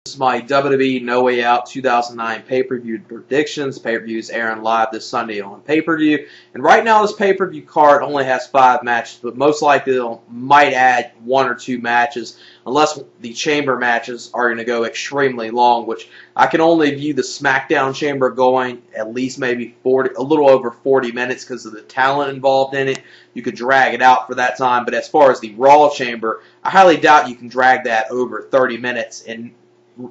This is my WWE No Way Out 2009 pay-per-view predictions. Pay-per-view is airing live this Sunday on pay-per-view. And right now this pay-per-view card only has 5 matches, but most likely they might add 1 or 2 matches, unless the chamber matches are going to go extremely long, which I can only view the Smackdown chamber going at least maybe a little over 40 minutes because of the talent involved in it. You could drag it out for that time, but as far as the Raw chamber, I highly doubt you can drag that over 30 minutes and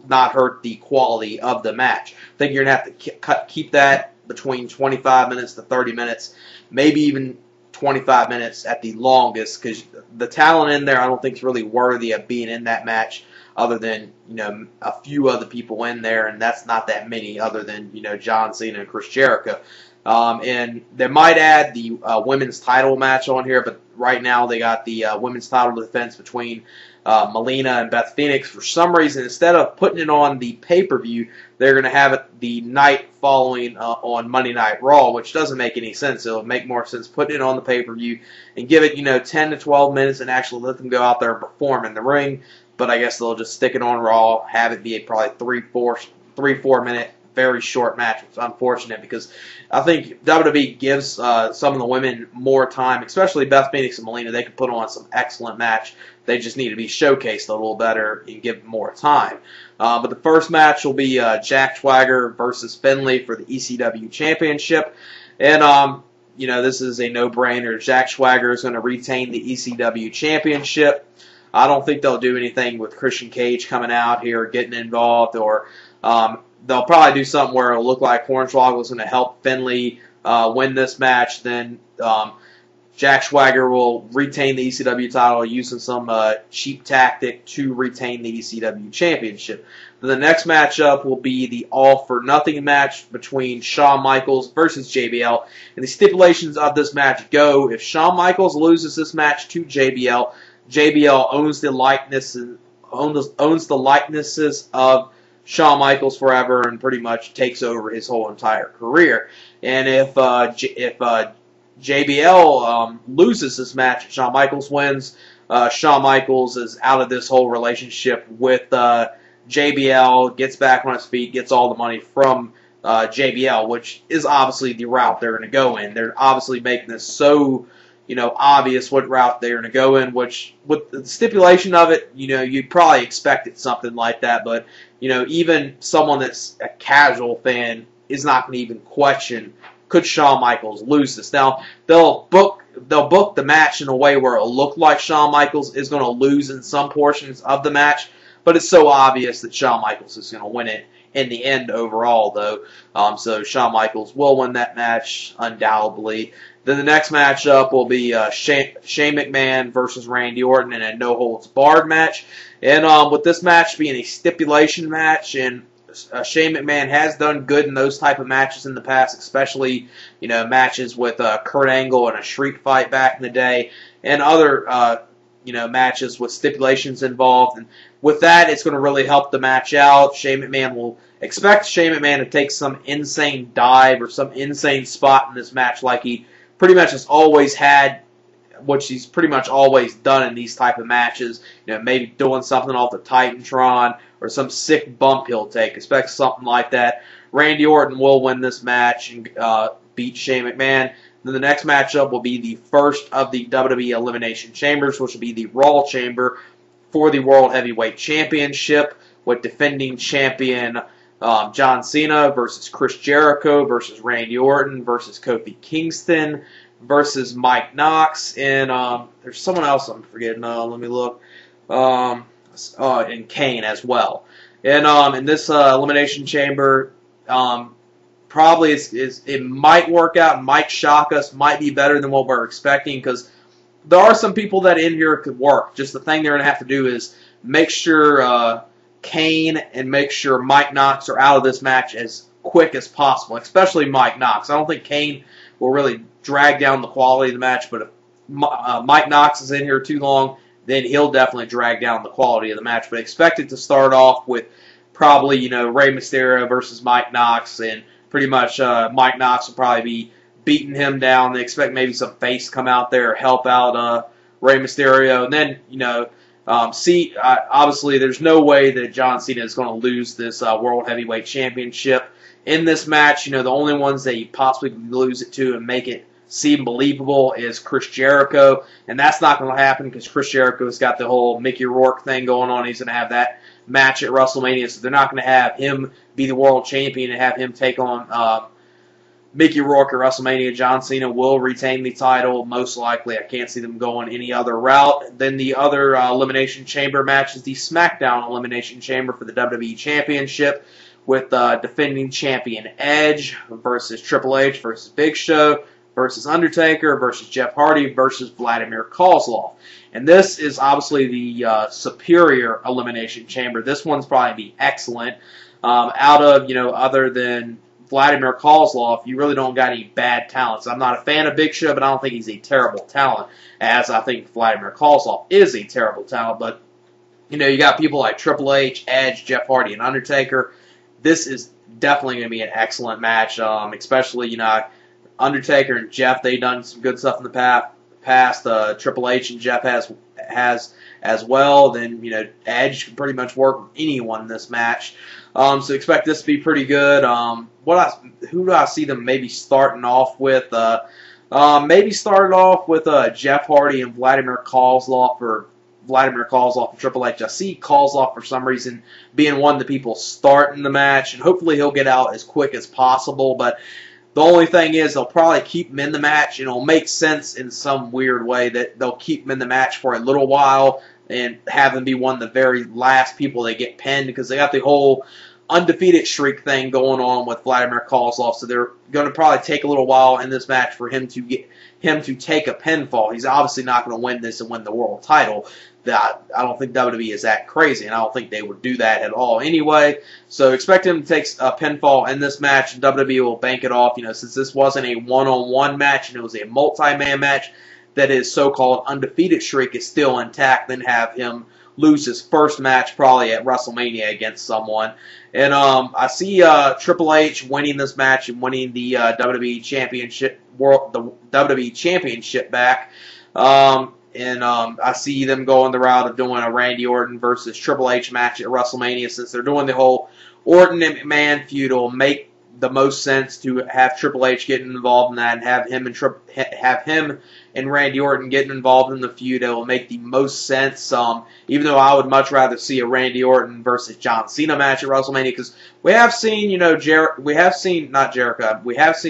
not hurt the quality of the match. I think you're going to have to keep that between 25 minutes to 30 minutes, maybe even 25 minutes at the longest, because the talent in there I don't think is really worthy of being in that match, other than, you know, a few other people in there, and that's not that many other than, you know, John Cena and Chris Jericho. And they might add the women's title match on here, but right now they got the women's title defense between Melina and Beth Phoenix. For some reason, instead of putting it on the pay-per-view, they're going to have it the night following on Monday Night Raw, which doesn't make any sense. It'll make more sense putting it on the pay-per-view and give it, you know, 10 to 12 minutes and actually let them go out there and perform in the ring. But I guess they'll just stick it on Raw, have it be a probably 3-4 minute very short match. It's unfortunate because I think WWE gives some of the women more time, especially Beth Phoenix and Melina. They can put on some excellent match. They just need to be showcased a little better and give more time. But the first match will be Jack Swagger versus Finlay for the ECW Championship. And, you know, this is a no-brainer. Jack Swagger is going to retain the ECW Championship. I don't think they'll do anything with Christian Cage coming out here, getting involved, or they'll probably do something where it'll look like Hornswoggle is going to help Finlay win this match. Then Jack Swagger will retain the ECW title using some cheap tactic to retain the ECW Championship. Then the next matchup will be the all-for-nothing match between Shawn Michaels versus JBL. And the stipulations of this match go: if Shawn Michaels loses this match to JBL, JBL owns the likenesses of Shawn Michaels forever and pretty much takes over his whole entire career. And if JBL loses this match, Shawn Michaels wins, Shawn Michaels is out of this whole relationship with JBL, gets back on his feet, gets all the money from JBL, which is obviously the route they're going to go in. They're obviously making this so, you know, obvious what route they're going to go in, which, with the stipulation of it, you know, you'd probably expected something like that, but, you know, even someone that's a casual fan is not going to even question, could Shawn Michaels lose this? Now, they'll book the match in a way where it'll look like Shawn Michaels is going to lose in some portions of the match, but it's so obvious that Shawn Michaels is going to win it in the end overall, though. So Shawn Michaels will win that match, undoubtedly. Then the next matchup will be Shane McMahon versus Randy Orton in a no-holds-barred match. And with this match being a stipulation match, and Shane McMahon has done good in those type of matches in the past, especially, you know, matches with Kurt Angle and a street fight back in the day, and other you know, matches with stipulations involved. And with that, it's going to really help the match out. Expect Shane McMahon to take some insane dive or some insane spot in this match like he pretty much has always had, which he's pretty much always done in these type of matches. You know, maybe doing something off the Titantron or some sick bump he'll take. Expect something like that. Randy Orton will win this match and beat Shane McMahon. Then the next matchup will be the first of the WWE Elimination Chambers, which will be the Raw Chamber for the World Heavyweight Championship, with defending champion John Cena versus Chris Jericho versus Randy Orton versus Kofi Kingston versus Mike Knox, and there's someone else I'm forgetting. Let me look. And Kane as well. And in this Elimination Chamber, probably it might work out, might shock us, might be better than what we're expecting, because there are some people that in here could work. Just the thing they're going to have to do is make sure Kane and make sure Mike Knox are out of this match as quick as possible, especially Mike Knox. I don't think Kane will really drag down the quality of the match, but if Mike Knox is in here too long, then he'll definitely drag down the quality of the match. But expect it to start off with probably, you know, Rey Mysterio versus Mike Knox, and pretty much Mike Knox will probably be beating him down. They expect maybe some face to come out there, help out Rey Mysterio, and then, you know, Obviously, there's no way that John Cena is going to lose this World Heavyweight Championship in this match. The only ones that you possibly lose it to and make it seem believable is Chris Jericho, and that's not going to happen because Chris Jericho's got the whole Mickey Rourke thing going on. He's going to have that match at WrestleMania, so they're not going to have him be the world champion and have him take on Mickey Rourke at WrestleMania. John Cena will retain the title, most likely. I can't see them going any other route. Then the other Elimination Chamber match is the Smackdown Elimination Chamber for the WWE Championship, with defending champion Edge versus Triple H versus Big Show versus Undertaker versus Jeff Hardy versus Vladimir Kozlov. And this is obviously the superior Elimination Chamber. This one's probably be excellent. Out of, other than Vladimir Kozlov, you really don't got any bad talents. I'm not a fan of Big Show, but I don't think he's a terrible talent, as I think Vladimir Kozlov is a terrible talent. But, you got people like Triple H, Edge, Jeff Hardy, and Undertaker. This is definitely going to be an excellent match, especially, Undertaker and Jeff, they've done some good stuff in the past. Triple H and Jeff has as well. Then, Edge can pretty much work with anyone in this match. So expect this to be pretty good. Who do I see them maybe starting off with? Maybe started off with Jeff Hardy and Vladimir Kozlov and Triple H. I see Kozlov for some reason being one of the people starting the match, and hopefully he'll get out as quick as possible. But the only thing is they'll probably keep him in the match, and it'll make sense in some weird way that they'll keep him in the match for a little while and have him be one of the very last people that get pinned, because they got the whole undefeated streak thing going on with Vladimir Kozlov, so they're going to probably take a little while in this match for him to take a pinfall. He's obviously not going to win this and win the world title. I don't think WWE is that crazy, and I don't think they would do that at all anyway. So expect him to take a pinfall in this match, and WWE will bank it off. Since this wasn't a one-on-one match and it was a multi-man match, that his so-called undefeated streak is still intact, then have him lose his first match probably at WrestleMania against someone. And I see Triple H winning this match and winning the WWE Championship back. I see them going the route of doing a Randy Orton versus Triple H match at WrestleMania. Since they're doing the whole Orton and McMahon feud, it'll make the most sense to have Triple H getting involved in that and have him and Randy Orton getting involved in the feud. It will make the most sense. Even though I would much rather see a Randy Orton versus John Cena match at WrestleMania, because we have seen, we have seen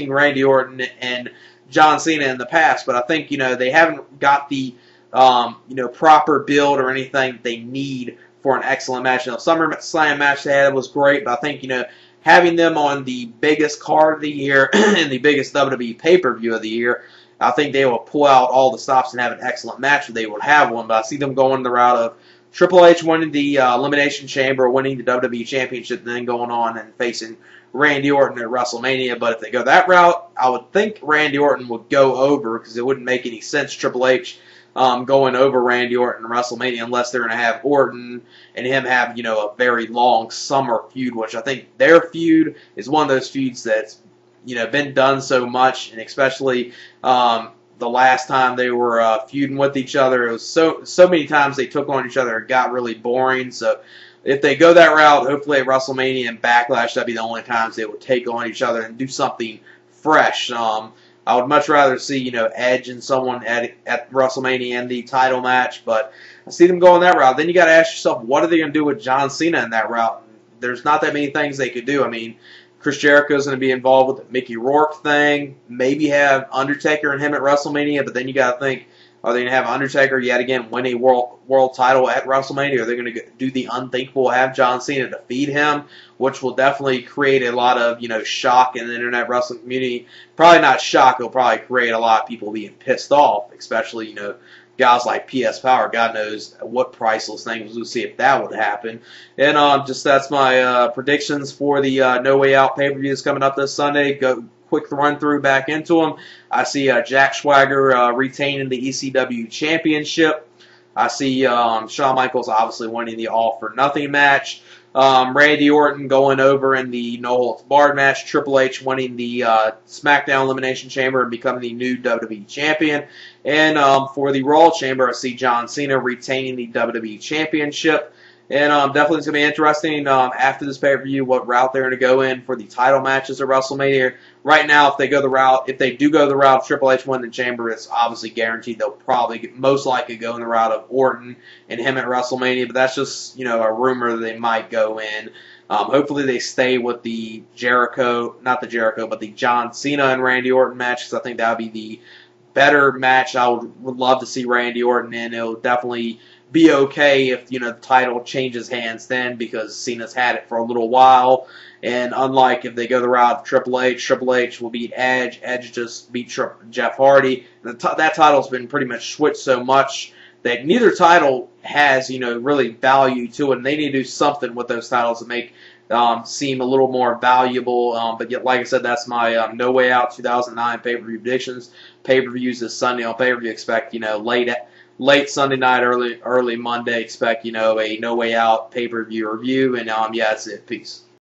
Randy Orton and John Cena in the past, but I think, they haven't got the, proper build or anything that they need for an excellent match. SummerSlam match they had was great, but I think, having them on the biggest card of the year and the biggest WWE pay-per-view of the year, I think they will pull out all the stops and have an excellent match, or they will have one. But I see them going the route of Triple H winning the Elimination Chamber, winning the WWE Championship, and then going on and facing Randy Orton at WrestleMania. But if they go that route, I would think Randy Orton would go over, because it wouldn't make any sense Triple H going over Randy Orton in WrestleMania unless they're going to have Orton and him have, a very long summer feud, which I think their feud is one of those feuds that's, been done so much, and especially the last time they were feuding with each other, it was so many times they took on each other, it got really boring. So if they go that route, hopefully at WrestleMania and Backlash, that'd be the only times they would take on each other and do something fresh. I would much rather see, Edge and someone at WrestleMania in the title match, but I see them going that route. Then you got to ask yourself, what are they going to do with John Cena in that route? There's not that many things they could do. I mean, Chris Jericho is going to be involved with the Mickey Rourke thing. Maybe have Undertaker and him at WrestleMania, but then you got to think, are they going to have Undertaker yet again win a world title at WrestleMania? Are they going to do the unthinkable, have John Cena defeat him, which will definitely create a lot of, shock in the internet wrestling community. Probably not shock, it'll probably create a lot of people being pissed off, especially, guys like PS Power. God knows what priceless things. We'll see if that would happen. And that's my predictions for the No Way Out pay-per-views coming up this Sunday. Quick run through back into them. I see Jack Swagger retaining the ECW championship. I see Shawn Michaels obviously winning the All for Nothing match. Randy Orton going over in the No Holds Barred match. Triple H winning the Smackdown Elimination Chamber and becoming the new WWE Champion. And for the Raw Chamber, I see John Cena retaining the WWE Championship. And definitely it's going to be interesting after this pay-per-view what route they're going to go in for the title matches at WrestleMania. Right now, if they do go the route of Triple H winning the Chamber, it's obviously guaranteed they'll probably most likely go in the route of Orton and him at WrestleMania. But that's just a rumor that they might go in. Hopefully they stay with the the John Cena and Randy Orton match, because I think that would be the better match. I would love to see Randy Orton in. It'll definitely be okay if the title changes hands then, because Cena's had it for a little while. And unlike if they go the route of Triple H will beat Edge. Edge just beat Jeff Hardy. That title's been pretty much switched so much that neither title has really value to it, and they need to do something with those titles to make seem a little more valuable. But yet, like I said, that's my No Way Out 2009 pay-per-view predictions. Pay-per-views this Sunday on pay-per-view. Expect late Sunday night, early Monday. Expect a No Way Out pay-per-view review. And yeah, that's it. Peace.